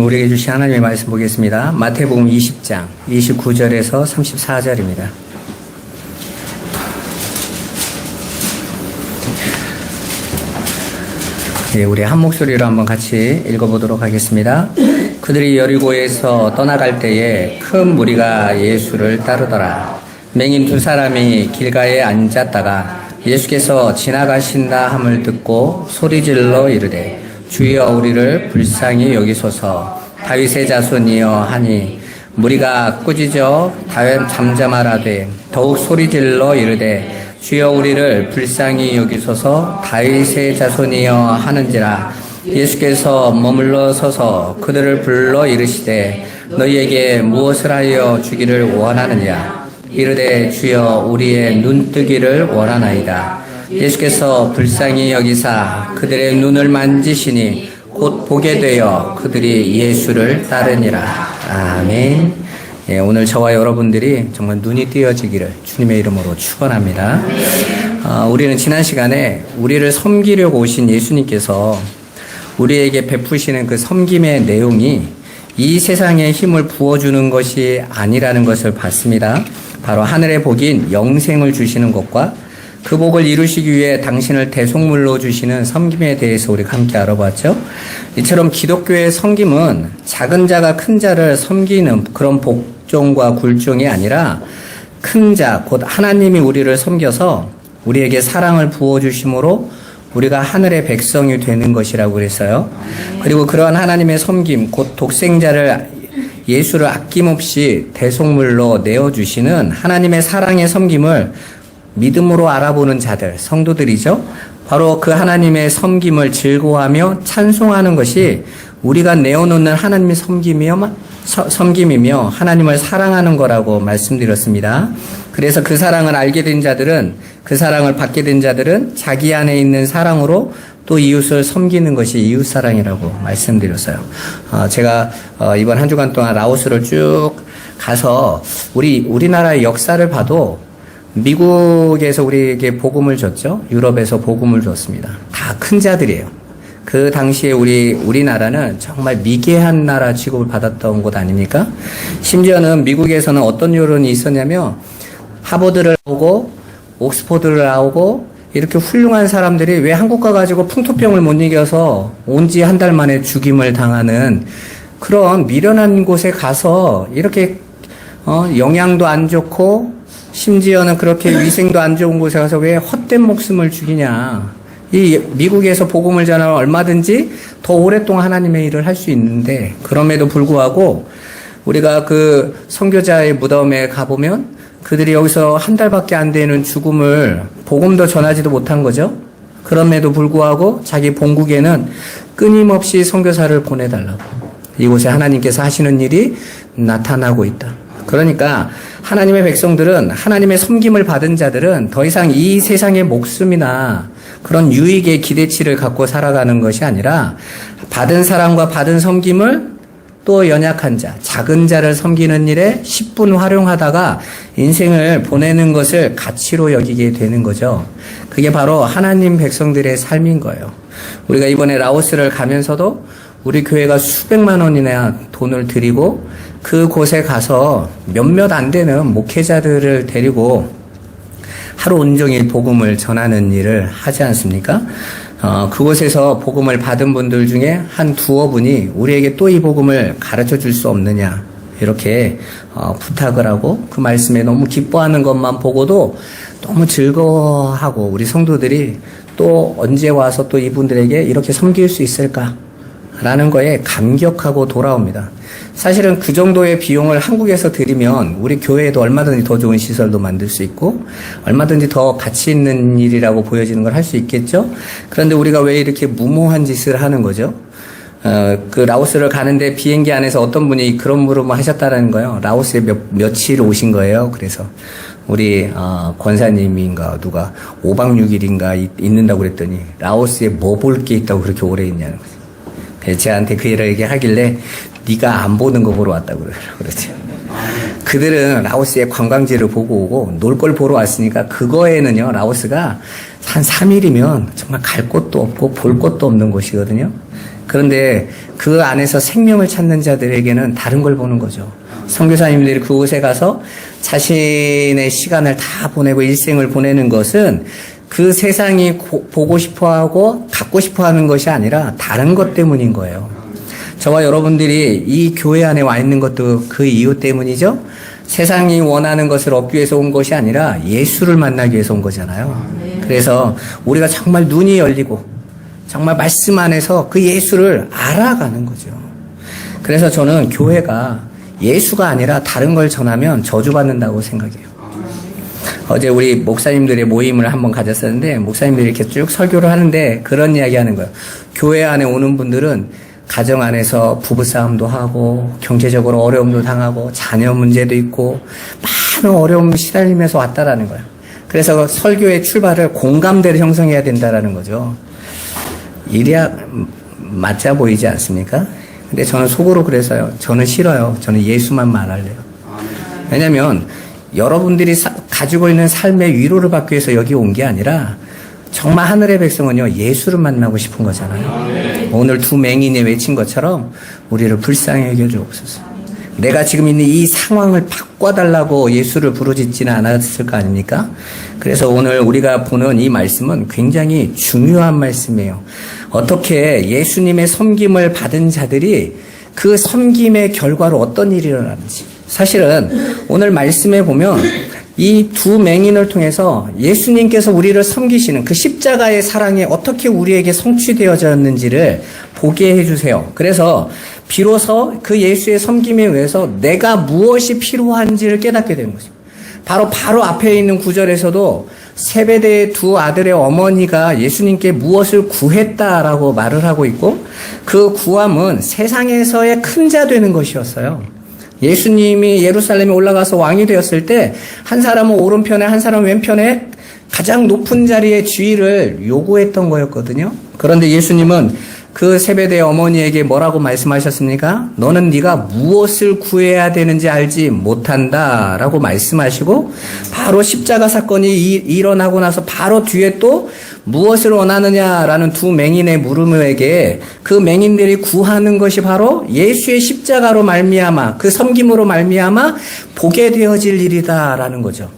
우리에게 주신 하나님의 말씀 보겠습니다. 마태복음 20장 29절에서 34절입니다. 우리 한 목소리로 한번 같이 읽어보도록 하겠습니다. 그들이 여리고에서 떠나갈 때에 큰 무리가 예수를 따르더라. 맹인 두 사람이 길가에 앉았다가 예수께서 지나가신다 함을 듣고 소리질러 이르되 주여 우리를 불쌍히 여기소서. 다윗의 자손이여 하니 무리가 꾸짖어 잠잠하라되 더욱 소리질러 이르되 주여 우리를 불쌍히 여기소서. 다윗의 자손이여 하는지라. 예수께서 머물러 서서 그들을 불러 이르시되 너희에게 무엇을 하여 주기를 원하느냐. 이르되 주여 우리의 눈뜨기를 원하나이다. 예수께서 불쌍히 여기사 그들의 눈을 만지시니 곧 보게 되어 그들이 예수를 따르니라. 아멘. 오늘 저와 여러분들이 정말 눈이 띄어지기를 주님의 이름으로 축원합니다. 우리는 지난 시간에 우리를 섬기려고 오신 예수님께서 우리에게 베푸시는 그 섬김의 내용이 이 세상에 힘을 부어주는 것이 아니라는 것을 봤습니다. 바로 하늘의 복인 영생을 주시는 것과 그 복을 이루시기 위해 당신을 대속물로 주시는 섬김에 대해서 우리가 함께 알아봤죠. 이처럼 기독교의 섬김은 작은 자가 큰 자를 섬기는 그런 복종과 굴종이 아니라 큰 자, 곧 하나님이 우리를 섬겨서 우리에게 사랑을 부어주심으로 우리가 하늘의 백성이 되는 것이라고 그랬어요. 그리고 그러한 하나님의 섬김, 곧 독생자를 예수를 아낌없이 대속물로 내어주시는 하나님의 사랑의 섬김을 믿음으로 알아보는 자들, 성도들이죠. 바로 그 하나님의 섬김을 즐거워하며 찬송하는 것이 우리가 내어놓는 하나님의 섬김이며 하나님을 사랑하는 거라고 말씀드렸습니다. 그래서 그 사랑을 알게 된 자들은, 그 사랑을 받게 된 자들은 자기 안에 있는 사랑으로 또 이웃을 섬기는 것이 이웃사랑이라고 말씀드렸어요. 제가 이번 한 주간 동안 라오스를 쭉 가서 우리나라의 역사를 봐도 미국에서 우리에게 복음을 줬죠. 유럽에서 복음을 줬습니다. 다 큰 자들이에요. 그 당시에 우리나라는 정말 미개한 나라 취급을 받았던 곳 아닙니까? 심지어는 미국에서는 어떤 여론이 있었냐면 하버드를 나오고 옥스퍼드를 나오고 이렇게 훌륭한 사람들이 왜 한국 가가지고 풍토병을 못 이겨서 온 지 한 달 만에 죽임을 당하는 그런 미련한 곳에 가서 이렇게 영양도 안 좋고 심지어는 그렇게 위생도 안 좋은 곳에 가서 왜 헛된 목숨을 죽이냐. 이 미국에서 복음을 전하면 얼마든지 더 오랫동안 하나님의 일을 할 수 있는데 그럼에도 불구하고 우리가 그 선교자의 무덤에 가보면 그들이 여기서 한 달밖에 안 되는 죽음을 복음도 전하지도 못한 거죠. 그럼에도 불구하고 자기 본국에는 끊임없이 선교사를 보내달라고. 이곳에 하나님께서 하시는 일이 나타나고 있다. 그러니까 하나님의 백성들은, 하나님의 섬김을 받은 자들은 더 이상 이 세상의 목숨이나 그런 유익의 기대치를 갖고 살아가는 것이 아니라 받은 사랑과 받은 섬김을 또 연약한 자, 작은 자를 섬기는 일에 10분 활용하다가 인생을 보내는 것을 가치로 여기게 되는 거죠. 그게 바로 하나님 백성들의 삶인 거예요. 우리가 이번에 라오스를 가면서도 우리 교회가 수백만 원이나 돈을 들이고 그곳에 가서 몇몇 안 되는 목회자들을 데리고 하루 온종일 복음을 전하는 일을 하지 않습니까? 그곳에서 복음을 받은 분들 중에 한 두어 분이 우리에게 또 이 복음을 가르쳐 줄 수 없느냐 이렇게 부탁을 하고 그 말씀에 너무 기뻐하는 것만 보고도 너무 즐거워하고 우리 성도들이 또 언제 와서 또 이분들에게 이렇게 섬길 수 있을까 라는 거에 감격하고 돌아옵니다. 사실은 그 정도의 비용을 한국에서 들이면 우리 교회에도 얼마든지 더 좋은 시설도 만들 수 있고 얼마든지 더 가치 있는 일이라고 보여지는 걸 할 수 있겠죠. 그런데 우리가 왜 이렇게 무모한 짓을 하는 거죠? 그 라오스를 가는데 비행기 안에서 어떤 분이 그런 물음을 하셨다는 거예요. 라오스에 며칠 오신 거예요. 그래서 우리 권사님인가 누가 5박 6일인가 있는다고 그랬더니 라오스에 뭐 볼 게 있다고 그렇게 오래 있냐는 거죠. 제한테 그 일을 얘기하길래 네가 안 보는 거 보러 왔다고 그러죠. 그들은 라오스의 관광지를 보고 오고 놀 걸 보러 왔으니까 그거에는요 라오스가 한 3일이면 정말 갈 곳도 없고 볼 곳도 없는 곳이거든요. 그 그런데 그 안에서 생명을 찾는 자들에게는 다른 걸 보는 거죠. 선교사님들이 그곳에 가서 자신의 시간을 다 보내고 일생을 보내는 것은 그 세상이 보고 싶어하고 갖고 싶어하는 것이 아니라 다른 것 때문인 거예요. 저와 여러분들이 이 교회 안에 와 있는 것도 그 이유 때문이죠. 세상이 원하는 것을 얻기 위해서 온 것이 아니라 예수를 만나기 위해서 온 거잖아요. 그래서 우리가 정말 눈이 열리고 정말 말씀 안에서 그 예수를 알아가는 거죠. 그래서 저는 교회가 예수가 아니라 다른 걸 전하면 저주받는다고 생각해요. 어제 우리 목사님들의 모임을 한번 가졌었는데 목사님들이 이렇게 쭉 설교를 하는데 그런 이야기 하는 거예요. 교회 안에 오는 분들은 가정 안에서 부부싸움도 하고 경제적으로 어려움도 당하고 자녀 문제도 있고 많은 어려움 시달리면서 왔다라는 거예요. 그래서 설교의 출발을 공감대를 형성해야 된다라는 거죠. 이래야 맞아 보이지 않습니까? 근데 저는 속으로 그래서요. 저는 싫어요. 저는 예수만 말할래요. 왜냐면 여러분들이 가지고 있는 삶의 위로를 받기 위해서 여기 온 게 아니라 정말 하늘의 백성은요, 예수를 만나고 싶은 거잖아요. 오늘 두 맹인이 외친 것처럼 우리를 불쌍히 여겨주옵소서. 내가 지금 있는 이 상황을 바꿔달라고 예수를 부르짖지는 않았을 거 아닙니까? 그래서 오늘 우리가 보는 이 말씀은 굉장히 중요한 말씀이에요. 어떻게 예수님의 섬김을 받은 자들이 그 섬김의 결과로 어떤 일이 일어나는지. 사실은 오늘 말씀에 보면 이 두 맹인을 통해서 예수님께서 우리를 섬기시는 그 십자가의 사랑이 어떻게 우리에게 성취되어졌는지를 보게 해주세요. 그래서 비로소 그 예수의 섬김에 의해서 내가 무엇이 필요한지를 깨닫게 되는 것입니다. 바로 앞에 있는 구절에서도 세베대의 두 아들의 어머니가 예수님께 무엇을 구했다라고 말을 하고 있고 그 구함은 세상에서의 큰 자 되는 것이었어요. 예수님이 예루살렘에 올라가서 왕이 되었을 때 한 사람은 오른편에 한 사람은 왼편에 가장 높은 자리의 지위를 요구했던 거였거든요. 그런데 예수님은 그 세베대의 어머니에게 뭐라고 말씀하셨습니까? 너는 네가 무엇을 구해야 되는지 알지 못한다 라고 말씀하시고 바로 십자가 사건이 일어나고 나서 바로 뒤에 또 무엇을 원하느냐라는 두 맹인의 물음에게 그 맹인들이 구하는 것이 바로 예수의 십자가로 말미암아 그 섬김으로 말미암아 보게 되어질 일이다라는 거죠.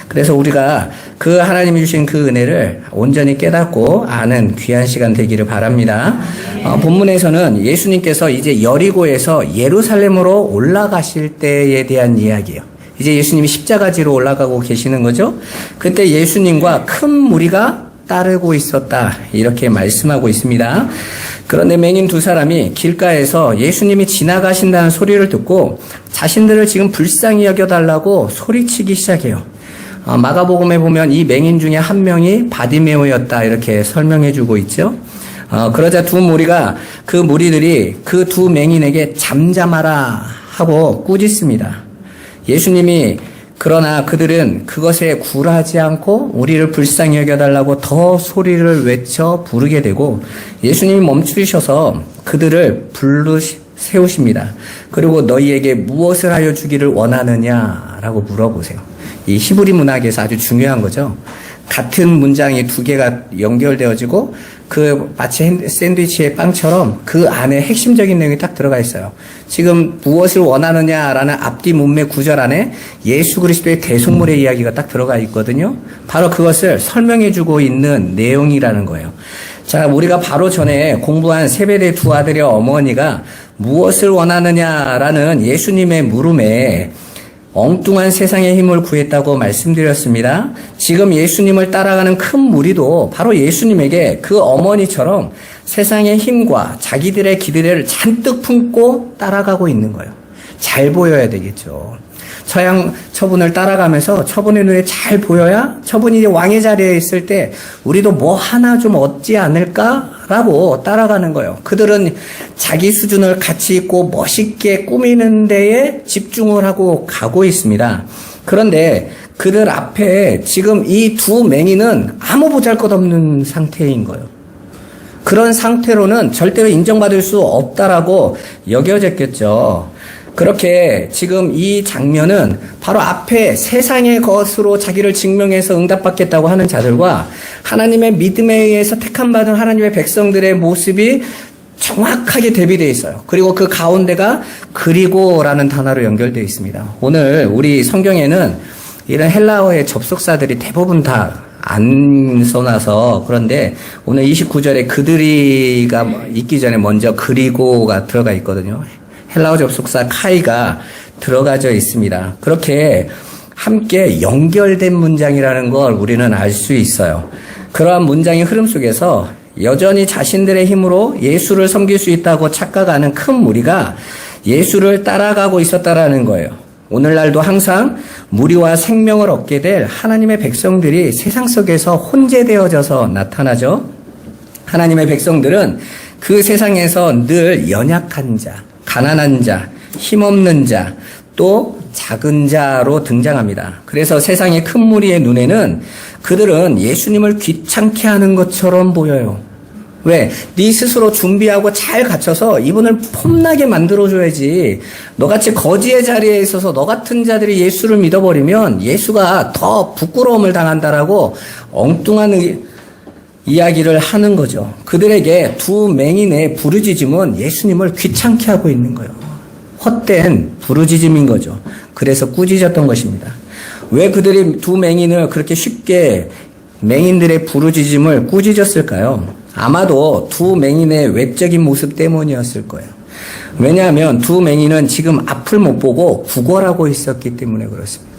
그래서 우리가 그 하나님이 주신 그 은혜를 온전히 깨닫고 아는 귀한 시간 되기를 바랍니다. 본문에서는 예수님께서 이제 여리고에서 예루살렘으로 올라가실 때에 대한 이야기예요. 이제 예수님이 십자가지로 올라가고 계시는 거죠. 그때 예수님과 큰 무리가 따르고 있었다 이렇게 말씀하고 있습니다. 그런데 맹인 두 사람이 길가에서 예수님이 지나가신다는 소리를 듣고 자신들을 지금 불쌍히 여겨달라고 소리치기 시작해요. 마가복음에 보면 이 맹인 중에 한 명이 바디메오였다 이렇게 설명해주고 있죠. 그러자 두 무리가 그 무리들이 그 두 맹인에게 잠잠하라 하고 꾸짖습니다. 예수님이 그러나 그들은 그것에 굴하지 않고 우리를 불쌍히 여겨달라고 더 소리를 외쳐 부르게 되고 예수님이 멈추셔서 그들을 세우십니다. 그리고 너희에게 무엇을 하여 주기를 원하느냐라고 물어보세요. 이 히브리 문학에서 아주 중요한 거죠. 같은 문장이 두 개가 연결되어지고 그 마치 샌드위치의 빵처럼 그 안에 핵심적인 내용이 딱 들어가 있어요. 지금 무엇을 원하느냐라는 앞뒤 문맥 구절 안에 예수 그리스도의 대속물의 이야기가 딱 들어가 있거든요. 바로 그것을 설명해주고 있는 내용이라는 거예요. 자, 우리가 바로 전에 공부한 세베대 두 아들의 어머니가 무엇을 원하느냐라는 예수님의 물음에 엉뚱한 세상의 힘을 구했다고 말씀드렸습니다. 지금 예수님을 따라가는 큰 무리도 바로 예수님에게 그 어머니처럼 세상의 힘과 자기들의 기대를 잔뜩 품고 따라가고 있는 거예요. 잘 보여야 되겠죠. 처분을 따라가면서 처분의 눈에 잘 보여야 처분이 이제 왕의 자리에 있을 때 우리도 뭐 하나 좀 얻지 않을까라고 따라가는 거예요. 그들은 자기 수준을 가치 있고 멋있게 꾸미는 데에 집중을 하고 가고 있습니다. 그런데 그들 앞에 지금 이 두 맹인은 아무 보잘것없는 상태인 거예요. 그런 상태로는 절대로 인정받을 수 없다라고 여겨졌겠죠. 그렇게 지금 이 장면은 바로 앞에 세상의 것으로 자기를 증명해서 응답받겠다고 하는 자들과 하나님의 믿음에 의해서 택함받은 하나님의 백성들의 모습이 정확하게 대비되어 있어요. 그리고 그 가운데가 그리고라는 단어로 연결되어 있습니다. 오늘 우리 성경에는 이런 헬라어의 접속사들이 대부분 다 안 써놔서 그런데 오늘 29절에 그들이가 있기 전에 먼저 그리고가 들어가 있거든요. 헬라어 접속사 카이가 들어가져 있습니다. 그렇게 함께 연결된 문장이라는 걸 우리는 알 수 있어요. 그러한 문장의 흐름 속에서 여전히 자신들의 힘으로 예수를 섬길 수 있다고 착각하는 큰 무리가 예수를 따라가고 있었다라는 거예요. 오늘날도 항상 무리와 생명을 얻게 될 하나님의 백성들이 세상 속에서 혼재되어져서 나타나죠. 하나님의 백성들은 그 세상에서 늘 연약한 자, 가난한 자, 힘없는 자, 또 작은 자로 등장합니다. 그래서 세상의 큰 무리의 눈에는 그들은 예수님을 귀찮게 하는 것처럼 보여요. 왜? 네 스스로 준비하고 잘 갖춰서 이분을 폼나게 만들어줘야지. 너같이 거지의 자리에 있어서 너 같은 자들이 예수를 믿어버리면 예수가 더 부끄러움을 당한다라고 엉뚱한 이야기를 하는 거죠. 그들에게 두 맹인의 부르짖음은 예수님을 귀찮게 하고 있는 거예요. 헛된 부르짖음인 거죠. 그래서 꾸짖었던 것입니다. 왜 그들이 두 맹인을 그렇게 쉽게 맹인들의 부르짖음을 꾸짖었을까요? 아마도 두 맹인의 외적인 모습 때문이었을 거예요. 왜냐하면 두 맹인은 지금 앞을 못 보고 구걸하고 있었기 때문에 그렇습니다.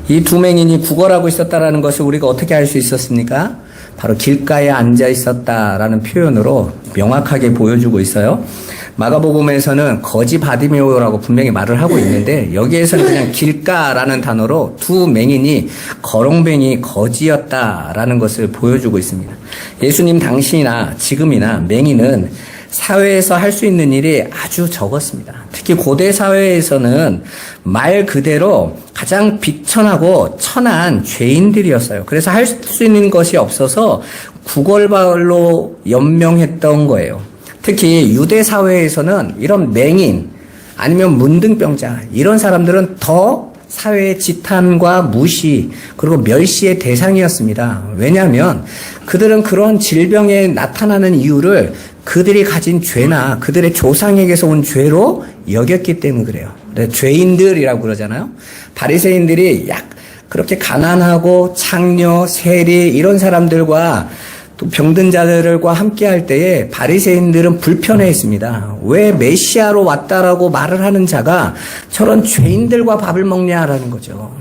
이 두 맹인이 구걸하고 있었다라는 것을 우리가 어떻게 알 수 있었습니까? 바로 길가에 앉아 있었다라는 표현으로 명확하게 보여주고 있어요. 마가복음에서는 거지 바디메오라고 분명히 말을 하고 있는데 여기에서는 그냥 길가라는 단어로 두 맹인이 거렁뱅이 거지였다라는 것을 보여주고 있습니다. 예수님 당시나 지금이나 맹인은 사회에서 할 수 있는 일이 아주 적었습니다. 특히 고대 사회에서는 말 그대로 가장 비천하고 천한 죄인들이었어요. 그래서 할 수 있는 것이 없어서 구걸발로 연명했던 거예요. 특히 유대 사회에서는 이런 맹인 아니면 문둥병자 이런 사람들은 더 사회의 지탄과 무시 그리고 멸시의 대상이었습니다. 왜냐하면 그들은 그런 질병에 나타나는 이유를 그들이 가진 죄나 그들의 조상에게서 온 죄로 여겼기 때문에 그래요. 죄인들이라고 그러잖아요. 바리새인들이 그렇게 가난하고 창녀, 세리 이런 사람들과 또 병든 자들과 함께 할 때에 바리새인들은 불편해했습니다. 왜 메시아로 왔다라고 말을 하는 자가 저런 죄인들과 밥을 먹냐라는 거죠.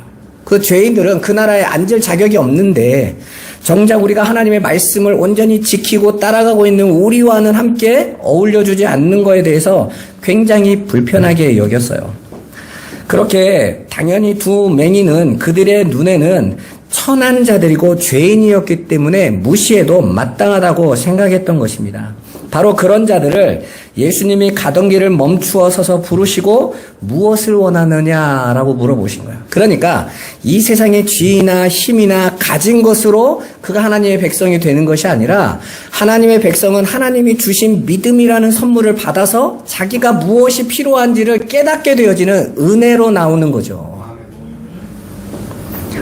그 죄인들은 그 나라에 앉을 자격이 없는데 정작 우리가 하나님의 말씀을 온전히 지키고 따라가고 있는 우리와는 함께 어울려주지 않는 것에 대해서 굉장히 불편하게 여겼어요. 그렇게 당연히 두 맹인은 그들의 눈에는 천한 자들이고 죄인이었기 때문에 무시해도 마땅하다고 생각했던 것입니다. 바로 그런 자들을 예수님이 가던 길을 멈추어 서서 부르시고 무엇을 원하느냐라고 물어보신 거예요. 그러니까 이 세상의 지위나 힘이나 가진 것으로 그가 하나님의 백성이 되는 것이 아니라 하나님의 백성은 하나님이 주신 믿음이라는 선물을 받아서 자기가 무엇이 필요한지를 깨닫게 되어지는 은혜로 나오는 거죠.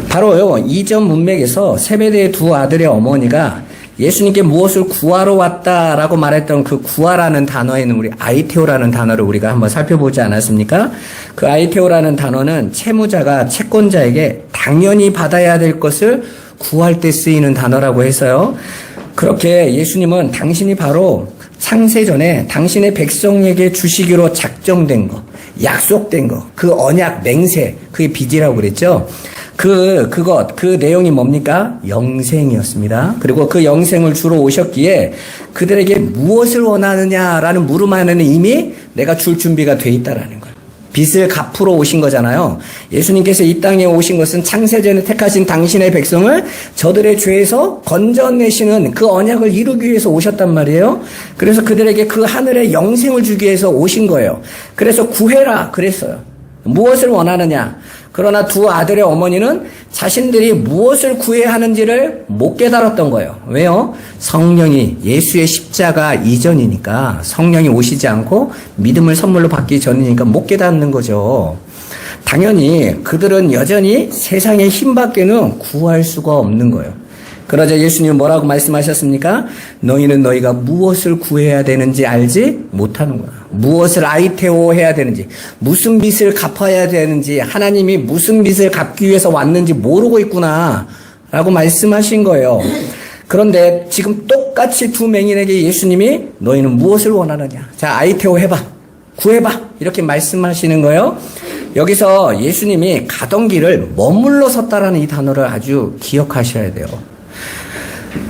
바로요, 이전 문맥에서 세베대의 두 아들의 어머니가 예수님께 무엇을 구하러 왔다라고 말했던 그 구하라는 단어에는 우리 아이테오라는 단어를 우리가 한번 살펴보지 않았습니까? 그 아이테오라는 단어는 채무자가 채권자에게 당연히 받아야 될 것을 구할 때 쓰이는 단어라고 해서요. 그렇게 예수님은 당신이 바로 창세전에 당신의 백성에게 주시기로 작정된 것, 약속된 것, 그 언약, 맹세, 그게 빚이라고 그랬죠. 그 내용이 뭡니까? 영생이었습니다. 그리고 그 영생을 주러 오셨기에 그들에게 무엇을 원하느냐라는 물음 안에는 이미 내가 줄 준비가 돼 있다라는 거예요. 빚을 갚으러 오신 거잖아요. 예수님께서 이 땅에 오신 것은 창세전에 택하신 당신의 백성을 저들의 죄에서 건져내시는 그 언약을 이루기 위해서 오셨단 말이에요. 그래서 그들에게 그 하늘의 영생을 주기 위해서 오신 거예요. 그래서 구해라 그랬어요. 무엇을 원하느냐? 그러나 두 아들의 어머니는 자신들이 무엇을 구해야 하는지를 못 깨달았던 거예요. 왜요? 성령이 예수의 십자가 이전이니까 성령이 오시지 않고 믿음을 선물로 받기 전이니까 못 깨닫는 거죠. 당연히 그들은 여전히 세상의 힘밖에는 구할 수가 없는 거예요. 그러자 예수님은 뭐라고 말씀하셨습니까? 너희는 너희가 무엇을 구해야 되는지 알지 못하는구나. 무엇을 아이테오 해야 되는지, 무슨 빚을 갚아야 되는지, 하나님이 무슨 빚을 갚기 위해서 왔는지 모르고 있구나 라고 말씀하신 거예요. 그런데 지금 똑같이 두 맹인에게 예수님이 너희는 무엇을 원하느냐, 자 아이테오 해봐, 구해봐, 이렇게 말씀하시는 거예요. 여기서 예수님이 가던 길을 머물러 섰다라는 이 단어를 아주 기억하셔야 돼요.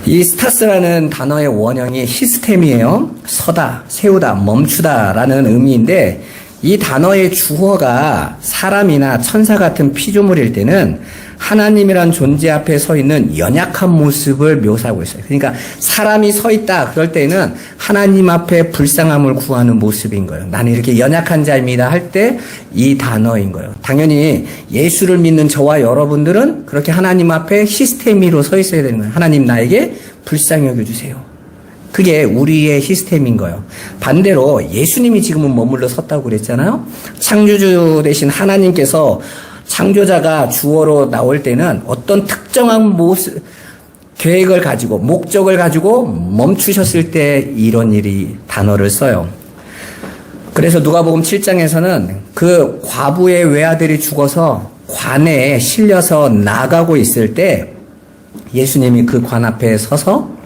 이 스타스라는 단어의 원형이 히스템이에요. 서다, 세우다, 멈추다라는 의미인데, 이 단어의 주어가 사람이나 천사 같은 피조물일 때는 하나님이란 존재 앞에 서 있는 연약한 모습을 묘사하고 있어요. 그러니까 사람이 서 있다 그럴 때는 하나님 앞에 불쌍함을 구하는 모습인 거예요. 나는 이렇게 연약한 자입니다 할 때 이 단어인 거예요. 당연히 예수를 믿는 저와 여러분들은 그렇게 하나님 앞에 히스테미로 서 있어야 되는 거예요. 하나님 나에게 불쌍히 여겨주세요. 그게 우리의 시스템인 거예요. 반대로 예수님이 지금은 머물러 섰다고 그랬잖아요. 창조주 되신 하나님께서 창조자가 주어로 나올 때는 어떤 특정한 모습, 계획을 가지고 목적을 가지고 멈추셨을 때 이런 일이 단어를 써요. 그래서 누가복음 7장에서는 그 과부의 외아들이 죽어서 관에 실려서 나가고 있을 때 예수님이 그 관 앞에 서서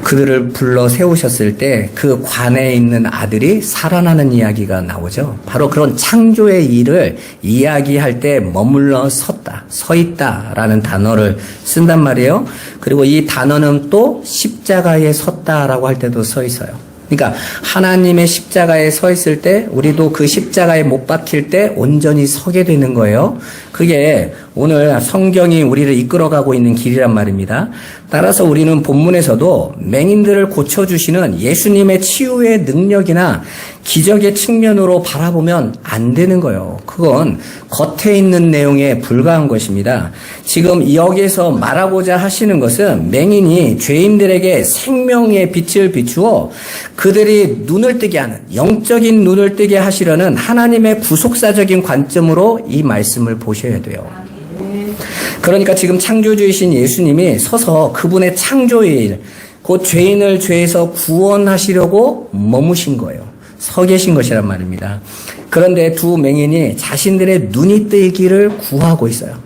그들을 불러 세우셨을 때 그 관에 있는 아들이 살아나는 이야기가 나오죠. 바로 그런 창조의 일을 이야기할 때 머물러 섰다, 서 있다라는 단어를 쓴단 말이에요. 그리고 이 단어는 또 십자가에 섰다라고 할 때도 서 있어요. 그러니까 하나님의 십자가에 서 있을 때 우리도 그 십자가에 못 박힐 때 온전히 서게 되는 거예요. 그게 오늘 성경이 우리를 이끌어가고 있는 길이란 말입니다. 따라서 우리는 본문에서도 맹인들을 고쳐주시는 예수님의 치유의 능력이나 기적의 측면으로 바라보면 안 되는 거예요. 그건 겉에 있는 내용에 불과한 것입니다. 지금 여기에서 말하고자 하시는 것은 맹인이 죄인들에게 생명의 빛을 비추어 그들이 눈을 뜨게 하는, 영적인 눈을 뜨게 하시려는 하나님의 구속사적인 관점으로 이 말씀을 보셔야 돼요. 그러니까 지금 창조주이신 예수님이 서서 그분의 창조의 일, 곧 죄인을 죄에서 구원하시려고 머무신 거예요. 서 계신 것이란 말입니다. 그런데 두 맹인이 자신들의 눈이 뜨기를 구하고 있어요.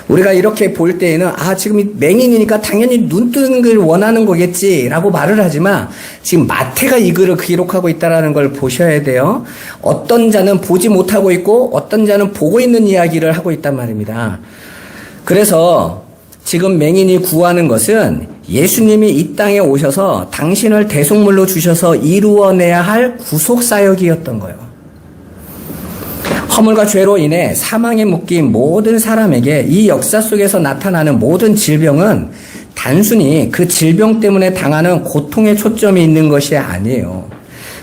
우리가 이렇게 볼 때에는 지금 맹인이니까 당연히 눈 뜨는 걸 원하는 거겠지라고 말을 하지만 지금 마태가 이 글을 기록하고 있다는 걸 보셔야 돼요. 어떤 자는 보지 못하고 있고 어떤 자는 보고 있는 이야기를 하고 있단 말입니다. 그래서 지금 맹인이 구하는 것은 예수님이 이 땅에 오셔서 당신을 대속물로 주셔서 이루어내야 할 구속사역이었던 거예요. 허물과 죄로 인해 사망에 묶인 모든 사람에게 이 역사 속에서 나타나는 모든 질병은 단순히 그 질병 때문에 당하는 고통에 초점이 있는 것이 아니에요.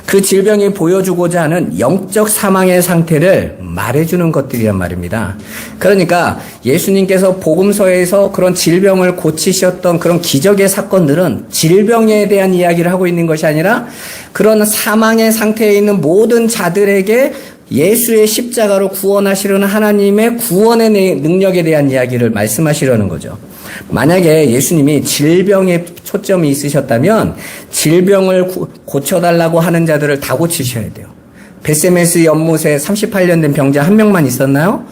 그 질병이 보여주고자 하는 영적 사망의 상태를 말해주는 것들이란 말입니다. 그러니까 예수님께서 복음서에서 그런 질병을 고치셨던 그런 기적의 사건들은 질병에 대한 이야기를 하고 있는 것이 아니라 그런 사망의 상태에 있는 모든 자들에게 예수의 십자가로 구원하시려는 하나님의 구원의 능력에 대한 이야기를 말씀하시려는 거죠. 만약에 예수님이 질병에 초점이 있으셨다면 질병을 고쳐달라고 하는 자들을 다 고치셔야 돼요. 벳세메스 연못에 38년 된 병자 한 명만 있었나요?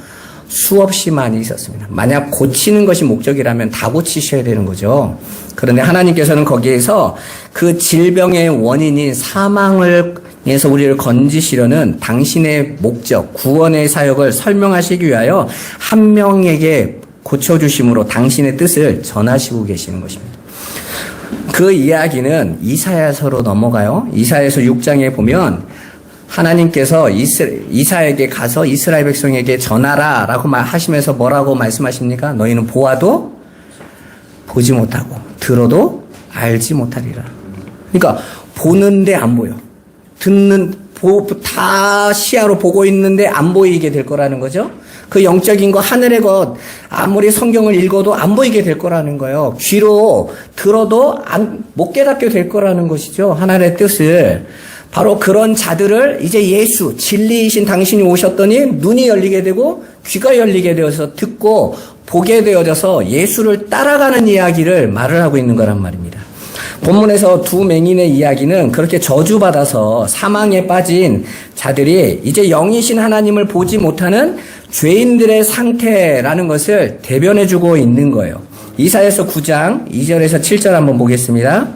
수없이 많이 있었습니다. 만약 고치는 것이 목적이라면 다 고치셔야 되는 거죠. 그런데 하나님께서는 거기에서 그 질병의 원인인 사망을 에서 우리를 건지시려는 당신의 목적, 구원의 사역을 설명하시기 위하여 한 명에게 고쳐주심으로 당신의 뜻을 전하시고 계시는 것입니다. 그 이야기는 이사야서로 넘어가요. 이사야서 6장에 보면 하나님께서 이사야에게 가서 이스라엘 백성에게 전하라 라고 하시면서 뭐라고 말씀하십니까? 너희는 보아도 보지 못하고 들어도 알지 못하리라. 그러니까 보는데 안 보여. 다 시야로 보고 있는데 안 보이게 될 거라는 거죠. 그 영적인 것, 하늘의 것, 아무리 성경을 읽어도 안 보이게 될 거라는 거예요. 귀로 들어도 못 깨닫게 될 거라는 것이죠. 하나님의 뜻을. 바로 그런 자들을 이제 예수, 진리이신 당신이 오셨더니 눈이 열리게 되고 귀가 열리게 되어서 듣고 보게 되어져서 예수를 따라가는 이야기를 말을 하고 있는 거란 말입니다. 본문에서 두 맹인의 이야기는 그렇게 저주받아서 사망에 빠진 자들이 이제 영이신 하나님을 보지 못하는 죄인들의 상태라는 것을 대변해주고 있는 거예요. 이사야서 9장 2절에서 7절 한번 보겠습니다.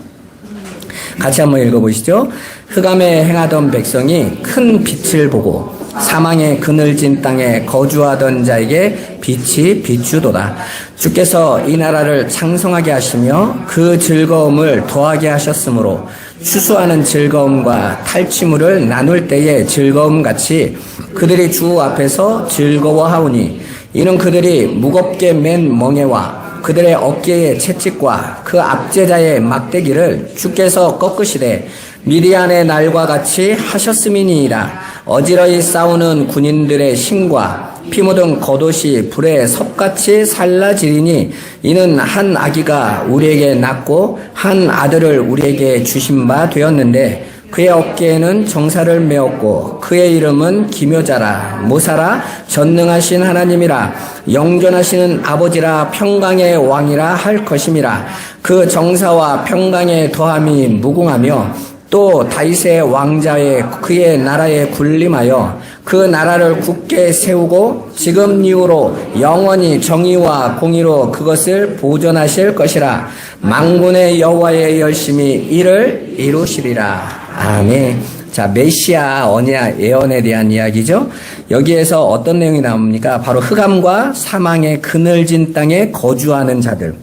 같이 한번 읽어보시죠. 흑암에 행하던 백성이 큰 빛을 보고 사망의 그늘진 땅에 거주하던 자에게 빛이 비추도다. 주께서 이 나라를 창성하게 하시며 그 즐거움을 더하게 하셨으므로 추수하는 즐거움과 탈취물을 나눌 때의 즐거움같이 그들이 주 앞에서 즐거워하오니 이는 그들이 무겁게 맨 멍에와 그들의 어깨의 채찍과 그 압제자의 막대기를 주께서 꺾으시되 미디안의 날과 같이 하셨음이니이다. 어지러이 싸우는 군인들의 신과 피 묻은 겉옷이 불에 섭같이 살라지리니 이는 한 아기가 우리에게 낳고 한 아들을 우리에게 주신 바 되었는데 그의 어깨에는 정사를 메었고 그의 이름은 기묘자라 모사라 전능하신 하나님이라 영존하시는 아버지라 평강의 왕이라 할 것임이라. 그 정사와 평강의 더함이 무궁하며 또 다윗의 왕자의 그의 나라에 군림하여 그 나라를 굳게 세우고 지금 이후로 영원히 정의와 공의로 그것을 보존하실 것이라. 만군의 여호와의 열심히 이를 이루시리라. 아멘. 자, 메시아 언약 예언에 대한 이야기죠. 여기에서 어떤 내용이 나옵니까? 바로 흑암과 사망의 그늘진 땅에 거주하는 자들.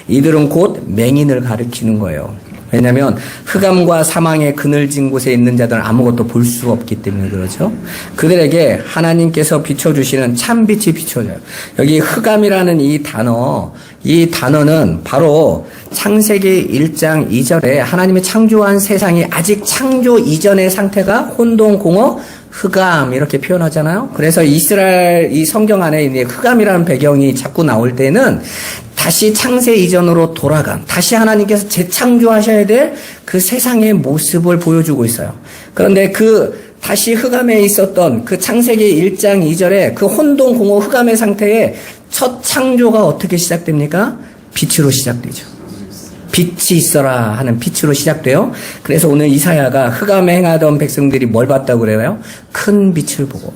이들은 곧 맹인을 가리키는 거예요. 왜냐하면 흑암과 사망의 그늘진 곳에 있는 자들은 아무것도 볼 수 없기 때문에 그렇죠. 그들에게 하나님께서 비춰주시는 참빛이 비춰져요. 여기 흑암이라는 이 단어는 바로 창세기 1장 2절에 하나님이 창조한 세상이 아직 창조 이전의 상태가 혼돈공허 흑암 이렇게 표현하잖아요. 그래서 이스라엘 이 성경 안에 이제 흑암이라는 배경이 자꾸 나올 때는 다시 창세 이전으로 돌아간, 다시 하나님께서 재창조하셔야 될 그 세상의 모습을 보여주고 있어요. 그런데 다시 흑암에 있었던 그 창세기 1장 2절에 그 혼돈공허 흑암의 상태에 첫 창조가 어떻게 시작됩니까? 빛으로 시작되죠. 빛이 있어라 하는 빛으로 시작돼요. 그래서 오늘 이사야가 흑암에 행하던 백성들이 뭘 봤다고 그래요? 큰 빛을 보고.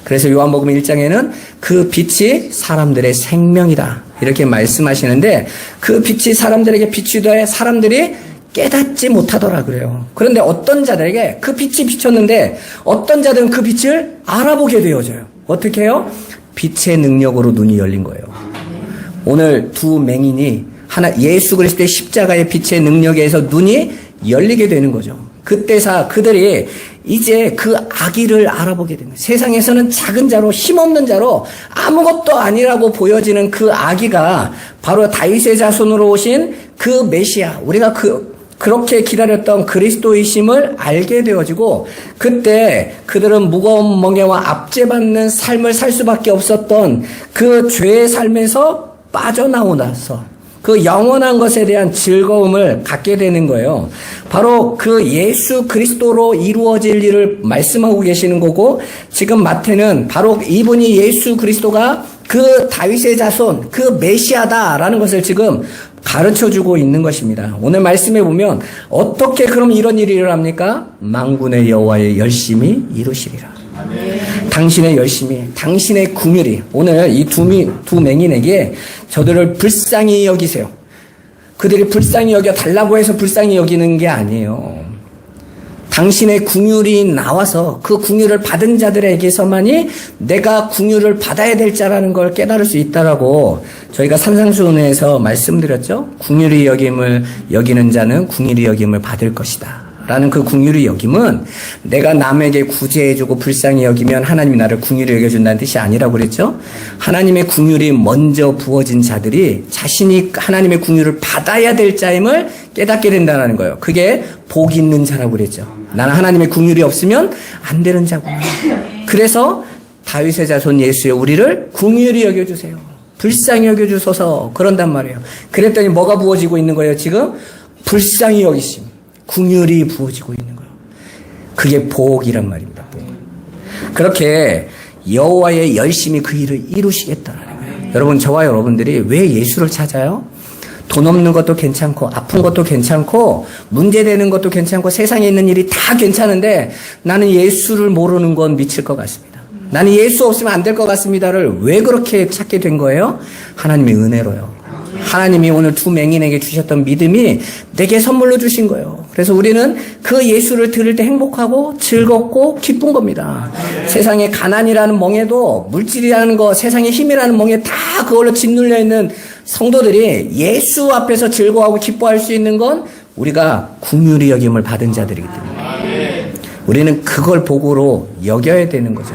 그래서 요한복음 1장에는 그 빛이 사람들의 생명이다 이렇게 말씀하시는데 그 빛이 사람들에게 비추되 사람들이 깨닫지 못하더라 그래요. 그런데 어떤 자들에게 그 빛이 비쳤는데 어떤 자들은 그 빛을 알아보게 되어져요. 어떻게 해요? 빛의 능력으로 눈이 열린 거예요. 오늘 두 맹인이 예수 그리스도의 십자가의 빛의 능력에 의해서 눈이 열리게 되는 거죠. 그때서 그들이 이제 그 아기를 알아보게 됩니다. 세상에서는 작은 자로 힘없는 자로 아무것도 아니라고 보여지는 그 아기가 바로 다윗의 자손으로 오신 그 메시아, 우리가 그렇게 기다렸던 그리스도이심을 알게 되어지고 그때 그들은 무거운 멍에와 압제받는 삶을 살 수밖에 없었던 그 죄의 삶에서 빠져나오나서 그 영원한 것에 대한 즐거움을 갖게 되는 거예요. 바로 그 예수 그리스도로 이루어질 일을 말씀하고 계시는 거고 지금 마태는 바로 이분이 예수 그리스도가 그 다윗의 자손, 그 메시아다라는 것을 지금 가르쳐주고 있는 것입니다. 오늘 말씀에 보면 어떻게 그럼 이런 일이 일어납니까? 만군의 여호와의 열심히 이루시리라. 당신의 열심히, 당신의 궁율이 오늘 이 두 맹인에게 저들을 불쌍히 여기세요. 그들이 불쌍히 여겨 달라고 해서 불쌍히 여기는 게 아니에요. 당신의 궁율이 나와서 그 궁율을 받은 자들에게서만이 내가 궁율을 받아야 될 자라는 걸 깨달을 수 있다라고 저희가 산상수훈에서 말씀드렸죠. 궁율이 여김을 여기는 자는 궁율이 여김을 받을 것이다. 라는 그 궁휼히 여김은 내가 남에게 구제해주고 불쌍히 여기면 하나님이 나를 궁휼히 여겨준다는 뜻이 아니라고 그랬죠. 하나님의 궁휼이 먼저 부어진 자들이 자신이 하나님의 궁휼을 받아야 될 자임을 깨닫게 된다는 거예요. 그게 복 있는 자라고 그랬죠. 나는 하나님의 궁휼이 없으면 안 되는 자구나. 그래서 다윗의 자손 예수의 우리를 궁휼히 여겨주세요. 불쌍히 여겨주소서 그런단 말이에요. 그랬더니 뭐가 부어지고 있는 거예요 지금? 불쌍히 여기심. 궁율이 부어지고 있는 거예요. 그게 복이란 말입니다. 복. 그렇게 여호와의 열심히 그 일을 이루시겠다는 거예요. 여러분, 저와 여러분들이 왜 예수를 찾아요? 돈 없는 것도 괜찮고, 아픈 것도 괜찮고, 문제되는 것도 괜찮고, 세상에 있는 일이 다 괜찮은데, 나는 예수를 모르는 건 미칠 것 같습니다. 나는 예수 없으면 안 될 것 같습니다를 왜 그렇게 찾게 된 거예요? 하나님의 은혜로요. 하나님이 오늘 두 맹인에게 주셨던 믿음이 내게 선물로 주신 거예요. 그래서 우리는 그 예수를 들을 때 행복하고 즐겁고 기쁜 겁니다. 세상에 가난이라는 멍에도 물질이라는 거, 세상의 힘이라는 멍에 다 그걸로 짓눌려 있는 성도들이 예수 앞에서 즐거워하고 기뻐할 수 있는 건 우리가 긍휼히 여김을 받은 자들이기 때문에 우리는 그걸 복으로 여겨야 되는 거죠.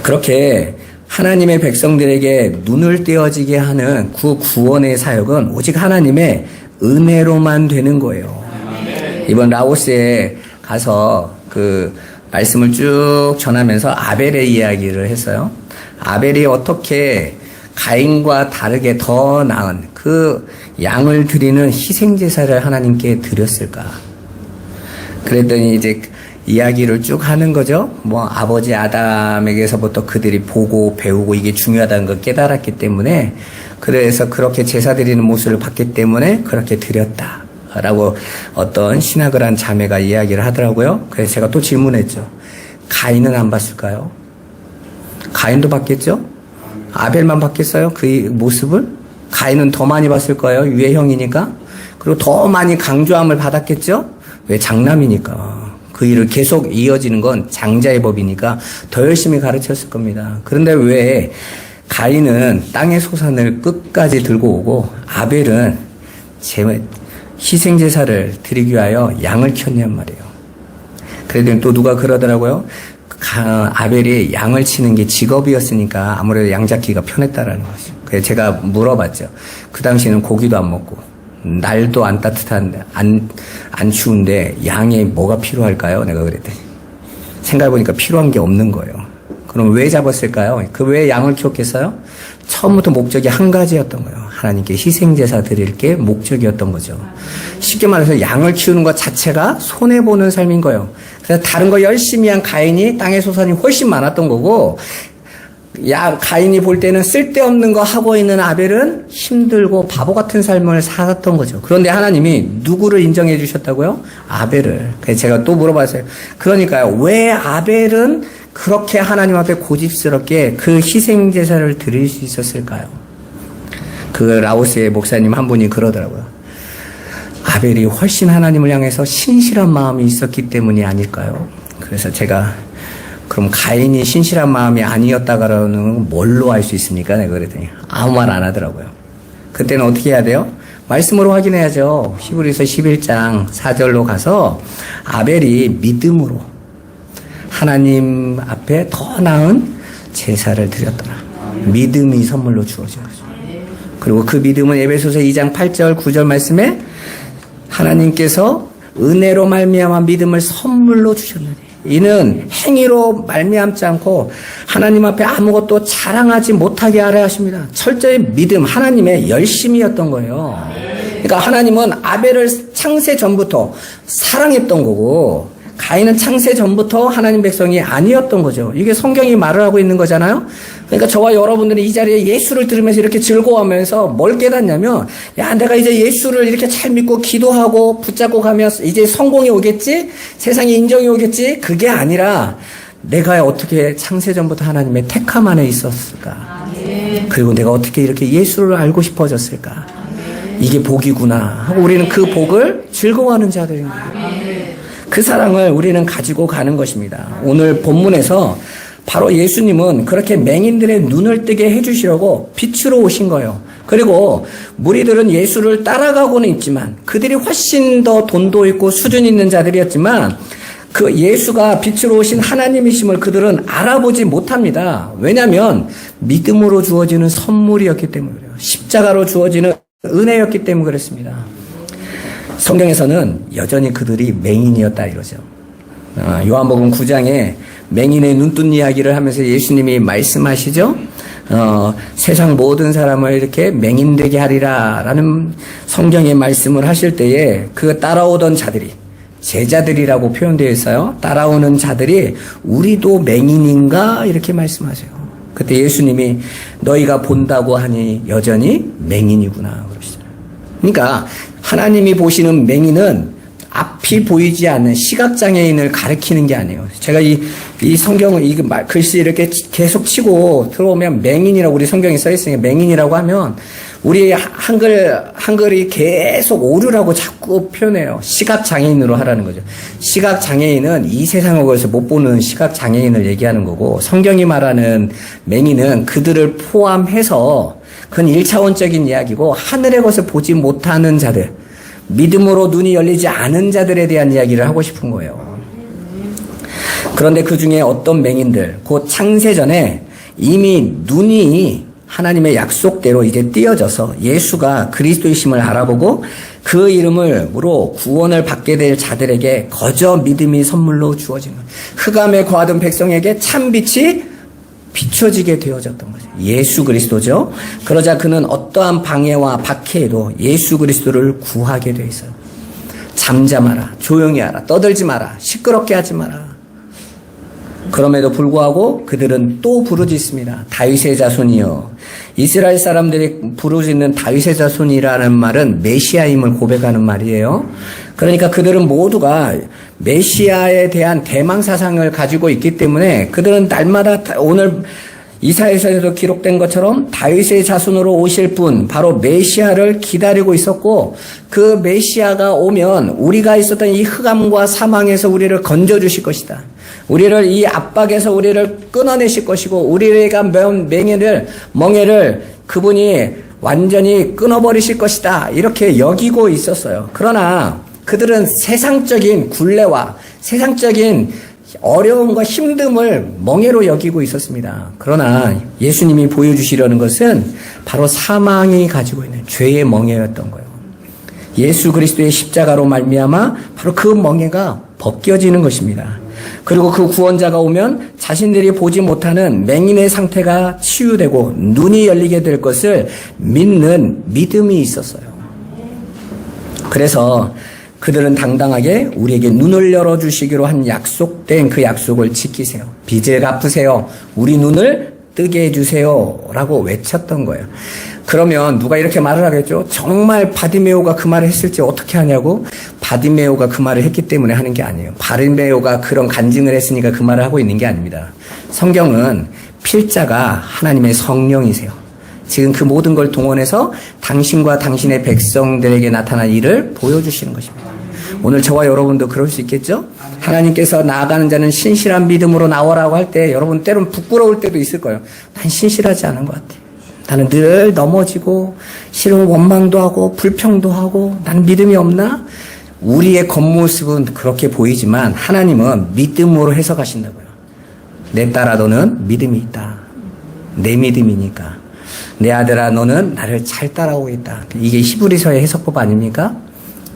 그렇게 하나님의 백성들에게 눈을 떼어지게 하는 그 구원의 사역은 오직 하나님의 은혜로만 되는 거예요. 이번 라오스에 가서 그 말씀을 쭉 전하면서 아벨의 이야기를 했어요. 아벨이 어떻게 가인과 다르게 더 나은 그 양을 드리는 희생제사를 하나님께 드렸을까? 그랬더니 이제 이야기를 쭉 하는 거죠. 뭐 아버지 아담에게서부터 그들이 보고 배우고 이게 중요하다는 걸 깨달았기 때문에, 그래서 그렇게 제사 드리는 모습을 봤기 때문에 그렇게 드렸다라고 어떤 신학을 한 자매가 이야기를 하더라고요. 그래서 제가 또 질문했죠. 가인은 안 봤을까요? 가인도 봤겠죠? 아벨만 봤겠어요? 그 모습을? 가인은 더 많이 봤을 거예요. 유해형이니까. 그리고 더 많이 강조함을 받았겠죠? 왜? 장남이니까. 그 일을 계속 이어지는 건 장자의 법이니까 더 열심히 가르쳤을 겁니다. 그런데 왜 가인은 땅의 소산을 끝까지 들고 오고 아벨은 희생제사를 드리기 위하여 양을 키웠냔 말이에요. 그랬더니 또 누가 그러더라고요. 아벨이 양을 치는 게 직업이었으니까 아무래도 양 잡기가 편했다라는 거죠. 그래서 제가 물어봤죠. 그 당시에는 고기도 안 먹고 날도 안 따뜻한데 안 추운데 양에 뭐가 필요할까요? 내가 그랬더니 생각해보니까 필요한 게 없는 거예요. 그럼 왜 잡았을까요? 그 왜 양을 키웠겠어요? 처음부터 목적이 한 가지였던 거예요. 하나님께 희생제사 드릴 게 목적이었던 거죠. 쉽게 말해서 양을 키우는 것 자체가 손해보는 삶인 거예요. 그래서 다른 거 열심히 한 가인이 땅의 소산이 훨씬 많았던 거고, 가인이 볼 때는 쓸데없는 거 하고 있는 아벨은 힘들고 바보 같은 삶을 살았던 거죠. 그런데 하나님이 누구를 인정해 주셨다고요? 아벨을. 그래서 제가 또 물어봤어요. 그러니까요, 왜 아벨은 그렇게 하나님 앞에 고집스럽게 그 희생제사를 드릴 수 있었을까요? 그 라오스의 목사님 한 분이 그러더라고요. 아벨이 훨씬 하나님을 향해서 신실한 마음이 있었기 때문이 아닐까요? 그래서 제가 그럼 가인이 신실한 마음이 아니었다가는 뭘로 알 수 있습니까? 내가 그랬더니 아무 말 안 하더라고요. 그때는 어떻게 해야 돼요? 말씀으로 확인해야죠. 히브리서 11장 4절로 가서 아벨이 믿음으로 하나님 앞에 더 나은 제사를 드렸더라. 믿음이 선물로 주어진 거죠. 그리고 그 믿음은 에베소서 2장 8절 9절 말씀에 하나님께서 은혜로 말미암아 믿음을 선물로 주셨느니 이는 행위로 말미암지 않고 하나님 앞에 아무것도 자랑하지 못하게 하려 하십니다. 철저히 믿음, 하나님의 열심이었던 거예요. 그러니까 하나님은 아벨을 창세 전부터 사랑했던 거고 가인은 창세 전부터 하나님 백성이 아니었던 거죠. 이게 성경이 말을 하고 있는 거잖아요. 그러니까 저와 여러분들이 이 자리에 예수를 들으면서 이렇게 즐거워하면서 뭘 깨닫냐면, 야, 내가 이제 예수를 이렇게 잘 믿고 기도하고 붙잡고 가면 이제 성공이 오겠지? 세상에 인정이 오겠지? 그게 아니라 내가 어떻게 창세 전부터 하나님의 택함 안에 있었을까? 그리고 내가 어떻게 이렇게 예수를 알고 싶어졌을까? 이게 복이구나 하고 우리는 그 복을 즐거워하는 자들인 거예요. 그 사랑을 우리는 가지고 가는 것입니다. 오늘 본문에서 바로 예수님은 그렇게 맹인들의 눈을 뜨게 해주시려고 빛으로 오신 거예요. 그리고 무리들은 예수를 따라가고는 있지만 그들이 훨씬 더 돈도 있고 수준 있는 자들이었지만 그 예수가 빛으로 오신 하나님이심을 그들은 알아보지 못합니다. 왜냐하면 믿음으로 주어지는 선물이었기 때문에 그래요. 십자가로 주어지는 은혜였기 때문에 그렇습니다. 성경에서는 여전히 그들이 맹인이었다 이러죠. 요한복음 9장에 맹인의 눈뜬 이야기를 하면서 예수님이 말씀하시죠. 세상 모든 사람을 이렇게 맹인되게 하리라 라는 성경의 말씀을 하실 때에 그 따라오던 자들이 제자들이라고 표현되어 있어요. 따라오는 자들이 우리도 맹인인가 이렇게 말씀하세요. 그때 예수님이 너희가 본다고 하니 여전히 맹인이구나 그러시잖아요. 그러니까 하나님이 보시는 맹인은 앞이 보이지 않는 시각장애인을 가리키는 게 아니에요. 제가 이 성경을, 글씨 이렇게 계속 치고 들어오면 맹인이라고 우리 성경에 써있으니까 맹인이라고 하면 우리 한글이 계속 오류라고 자꾸 표현해요. 시각장애인으로 하라는 거죠. 시각장애인은 이 세상을 거기서 못 보는 시각장애인을 얘기하는 거고, 성경이 말하는 맹인은 그들을 포함해서 그건 1차원적인 이야기고, 하늘의 것을 보지 못하는 자들, 믿음으로 눈이 열리지 않은 자들에 대한 이야기를 하고 싶은 거예요. 그런데 그 중에 어떤 맹인들, 곧 창세전에 이미 눈이 하나님의 약속대로 이제 띄어져서 예수가 그리스도이심을 알아보고 그 이름으로 구원을 받게 될 자들에게 거저 믿음이 선물로 주어진 거예요. 흑암에 거하던 백성에게 참빛이 비춰지게 되어졌던 거죠. 예수 그리스도죠. 그러자 그는 어떠한 방해와 박해에도 예수 그리스도를 구하게 돼 있어요. 잠잠하라, 조용히 하라, 떠들지 마라, 시끄럽게 하지 마라. 그럼에도 불구하고 그들은 또 부르짖습니다. 다윗의 자손이여. 이스라엘 사람들이 부르짖는 다윗의 자손이라는 말은 메시아임을 고백하는 말이에요. 그러니까 그들은 모두가 메시아에 대한 대망 사상을 가지고 있기 때문에 그들은 날마다 오늘 이사야서에도 기록된 것처럼 다윗의 자손으로 오실 분, 바로 메시아를 기다리고 있었고, 그 메시아가 오면 우리가 있었던 이 흑암과 사망에서 우리를 건져주실 것이다. 우리를 이 압박에서 우리를 끊어내실 것이고, 우리가 멍에를 그분이 완전히 끊어버리실 것이다. 이렇게 여기고 있었어요. 그러나 그들은 세상적인 굴레와 세상적인 어려움과 힘듦을 멍해로 여기고 있었습니다. 그러나 예수님이 보여주시려는 것은 바로 사망이 가지고 있는 죄의 멍해였던 거예요. 예수 그리스도의 십자가로 말미암아 바로 그 멍해가 벗겨지는 것입니다. 그리고 그 구원자가 오면 자신들이 보지 못하는 맹인의 상태가 치유되고 눈이 열리게 될 것을 믿는 믿음이 있었어요. 그래서 그들은 당당하게 우리에게 눈을 열어주시기로 한 약속된 그 약속을 지키세요. 빚을 갚으세요. 우리 눈을 뜨게 해주세요. 라고 외쳤던 거예요. 그러면 누가 이렇게 말을 하겠죠? 정말 바디메오가 그 말을 했을지 어떻게 하냐고? 바디메오가 그 말을 했기 때문에 하는 게 아니에요. 바디메오가 그런 간증을 했으니까 그 말을 하고 있는 게 아닙니다. 성경은 필자가 하나님의 성령이세요. 지금 그 모든 걸 동원해서 당신과 당신의 백성들에게 나타난 일을 보여주시는 것입니다. 오늘 저와 여러분도 그럴 수 있겠죠? 하나님께서 나아가는 자는 신실한 믿음으로 나오라고 할 때 여러분 때로는 부끄러울 때도 있을 거예요. 난 신실하지 않은 것 같아. 나는 늘 넘어지고 싫은 원망도 하고 불평도 하고 난 믿음이 없나? 우리의 겉모습은 그렇게 보이지만 하나님은 믿음으로 해석하신다고요. 내 딸아 너는 믿음이 있다. 내 믿음이니까. 내 아들아 너는 나를 잘 따라오고 있다. 이게 히브리서의 해석법 아닙니까?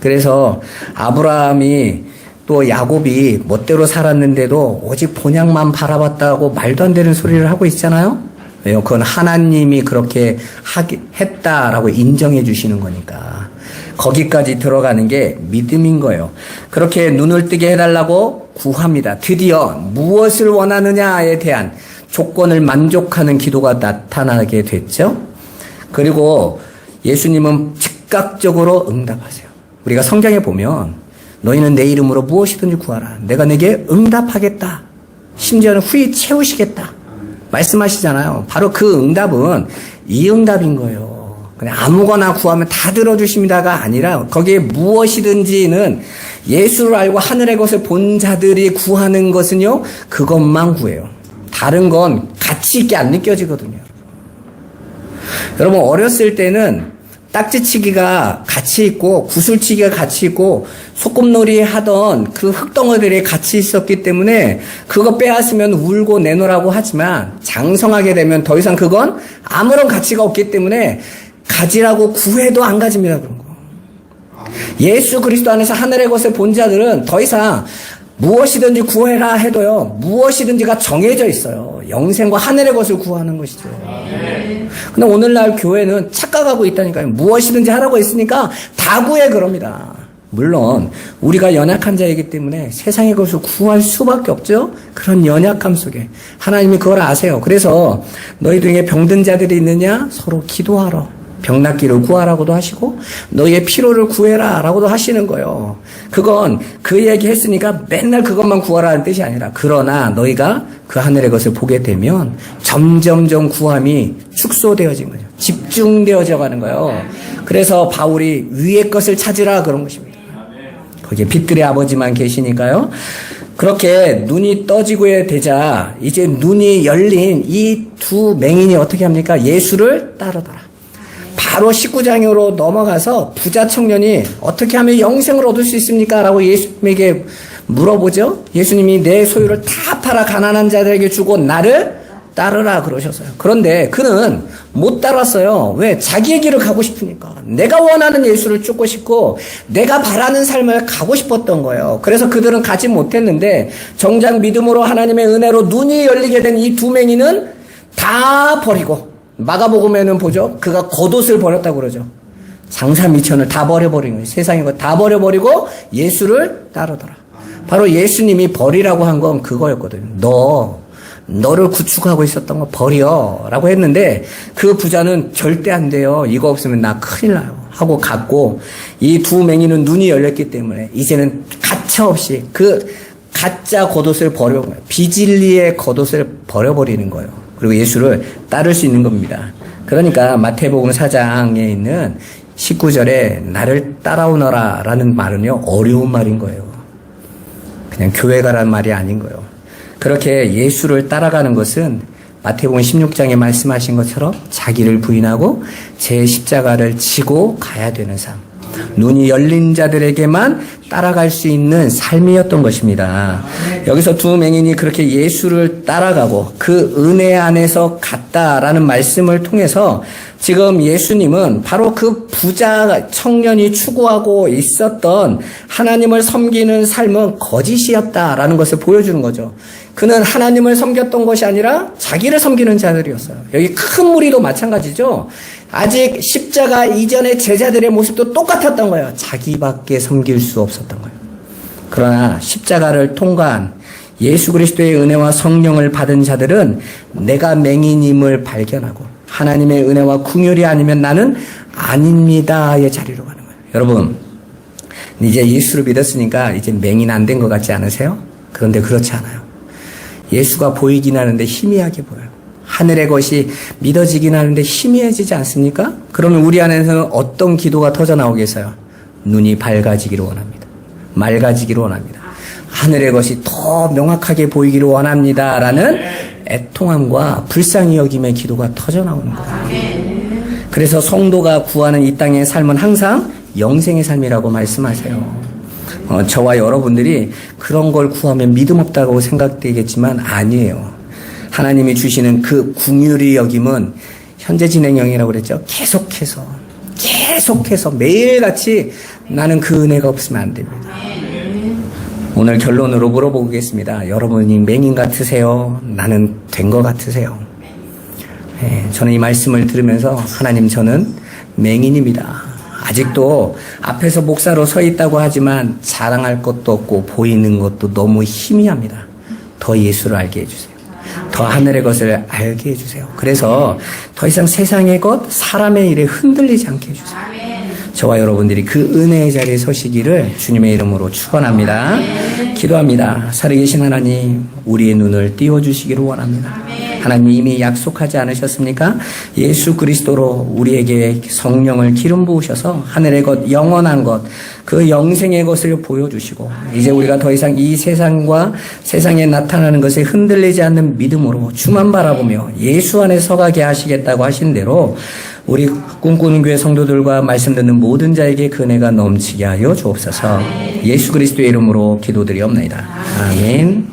그래서 아브라함이 또 야곱이 멋대로 살았는데도 오직 본향만 바라봤다고 말도 안 되는 소리를 하고 있잖아요. 왜요? 그건 하나님이 그렇게 했다라고 인정해 주시는 거니까. 거기까지 들어가는 게 믿음인 거예요. 그렇게 눈을 뜨게 해달라고 구합니다. 드디어 무엇을 원하느냐에 대한 조건을 만족하는 기도가 나타나게 됐죠. 그리고 예수님은 즉각적으로 응답하세요. 우리가 성경에 보면 너희는 내 이름으로 무엇이든지 구하라. 내가 내게 응답하겠다. 심지어는 후히 채우시겠다. 말씀하시잖아요. 바로 그 응답은 이 응답인 거예요. 그냥 아무거나 구하면 다 들어주십니다가 아니라 거기에 무엇이든지는 예수를 알고 하늘의 것을 본 자들이 구하는 것은요. 그것만 구해요. 다른 건 가치 있게 안 느껴지거든요. 여러분 어렸을 때는 딱지치기가 가치 있고 구슬치기가 가치 있고 소꿉놀이 하던 그 흙덩어들이 가치 있었기 때문에 그거 빼앗으면 울고 내놓으라고 하지만 장성하게 되면 더 이상 그건 아무런 가치가 없기 때문에 가지라고 구해도 안 가집니다. 그런 거. 예수 그리스도 안에서 하늘의 것을 본 자들은 더 이상 무엇이든지 구해라 해도요, 무엇이든지가 정해져 있어요. 영생과 하늘의 것을 구하는 것이죠. 근데 오늘날 교회는 착각하고 있다니까요. 무엇이든지 하라고 했으니까 다 구해 그럽니다. 물론 우리가 연약한 자이기 때문에 세상의 것을 구할 수밖에 없죠. 그런 연약함 속에 하나님이 그걸 아세요. 그래서 너희 중에 병든 자들이 있느냐 서로 기도하라. 병낫기를 구하라고도 하시고 너희의 피로를 구해라 라고도 하시는 거예요. 그건 그 얘기 했으니까 맨날 그것만 구하라는 뜻이 아니라 그러나 너희가 그 하늘의 것을 보게 되면 점점점 구함이 축소되어진 거죠. 집중되어져 가는 거예요. 그래서 바울이 위의 것을 찾으라 그런 것입니다. 거기에 빛들의 아버지만 계시니까요. 그렇게 눈이 떠지고 되자 이제 눈이 열린 이 두 맹인이 어떻게 합니까? 예수를 따르더라. 바로 19장으로 넘어가서 부자 청년이 어떻게 하면 영생을 얻을 수 있습니까? 라고 예수님에게 물어보죠. 예수님이 내 소유를 다 팔아 가난한 자들에게 주고 나를 따르라 그러셨어요. 그런데 그는 못 따랐어요. 왜? 자기의 길을 가고 싶으니까. 내가 원하는 예수를 쫓고 싶고 내가 바라는 삶을 가고 싶었던 거예요. 그래서 그들은 가지 못했는데 정작 믿음으로 하나님의 은혜로 눈이 열리게 된 이 두 맹인은 다 버리고 마가복음에는 보죠. 그가 겉옷을 버렸다고 그러죠. 장사 미천을 다 버려버린 거예요. 세상의 것 다 버려버리고 예수를 따르더라. 바로 예수님이 버리라고 한 건 그거였거든요. 너를 구축하고 있었던 거 버려 라고 했는데 그 부자는 절대 안 돼요. 이거 없으면 나 큰일 나요 하고 갔고 이 두 맹인은 눈이 열렸기 때문에 이제는 가차없이 그 가짜 겉옷을 버려버려요. 비진리의 겉옷을 버려버리는 거예요. 그리고 예수를 따를 수 있는 겁니다. 그러니까 마태복음 4장에 있는 19절에 나를 따라오너라 라는 말은요 어려운 말인 거예요. 그냥 교회 가라는 말이 아닌 거예요. 그렇게 예수를 따라가는 것은 마태복음 16장에 말씀하신 것처럼 자기를 부인하고 제 십자가를 지고 가야 되는 삶. 눈이 열린 자들에게만 따라갈 수 있는 삶이었던 것입니다. 여기서 두 맹인이 그렇게 예수를 따라가고 그 은혜 안에서 갔다라는 말씀을 통해서 지금 예수님은 바로 그 부자 청년이 추구하고 있었던 하나님을 섬기는 삶은 거짓이었다라는 것을 보여주는 거죠. 그는 하나님을 섬겼던 것이 아니라 자기를 섬기는 자들이었어요. 여기 큰 무리도 마찬가지죠. 아직 십자가 이전의 제자들의 모습도 똑같았던 거예요. 자기밖에 섬길 수 없었던 거예요. 그러나 십자가를 통과한 예수 그리스도의 은혜와 성령을 받은 자들은 내가 맹인임을 발견하고 하나님의 은혜와 긍휼이 아니면 나는 아닙니다의 자리로 가는 거예요. 여러분, 이제 예수를 믿었으니까 이제 맹인 안 된 것 같지 않으세요? 그런데 그렇지 않아요. 예수가 보이긴 하는데 희미하게 보여요. 하늘의 것이 믿어지긴 하는데 희미해지지 않습니까? 그러면 우리 안에서는 어떤 기도가 터져 나오겠어요? 눈이 밝아지기를 원합니다. 맑아지기를 원합니다. 하늘의 것이 더 명확하게 보이기를 원합니다. 라는 애통함과 불쌍히 여김의 기도가 터져 나오는 거예요. 그래서 성도가 구하는 이 땅의 삶은 항상 영생의 삶이라고 말씀하세요. 저와 여러분들이 그런 걸 구하면 믿음 없다고 생각되겠지만 아니에요. 하나님이 주시는 그 긍휼히 여김은 현재 진행형이라고 그랬죠. 계속해서 매일같이 나는 그 은혜가 없으면 안 됩니다. 오늘 결론으로 물어보겠습니다. 여러분이 맹인 같으세요? 나는 된 것 같으세요? 네, 저는 이 말씀을 들으면서 하나님 저는 맹인입니다. 아직도 앞에서 목사로 서 있다고 하지만 자랑할 것도 없고 보이는 것도 너무 희미합니다. 더 예수를 알게 해주세요. 더 하늘의 것을 알게 해주세요. 그래서 더 이상 세상의 것, 사람의 일에 흔들리지 않게 해주세요. 저와 여러분들이 그 은혜의 자리에 서시기를 주님의 이름으로 축원합니다. 기도합니다. 살아계신 하나님, 우리의 눈을 띄워주시기를 원합니다. 하나님 이미 약속하지 않으셨습니까? 예수 그리스도로 우리에게 성령을 기름 부으셔서 하늘의 것, 영원한 것, 그 영생의 것을 보여주시고 이제 우리가 더 이상 이 세상과 세상에 나타나는 것에 흔들리지 않는 믿음으로 주만 바라보며 예수 안에 서가게 하시겠다고 하신 대로 우리 꿈꾸는 교회 성도들과 말씀 듣는 모든 자에게 그 은혜가 넘치게 하여 주옵소서. 예수 그리스도의 이름으로 기도드리옵나이다. 아멘.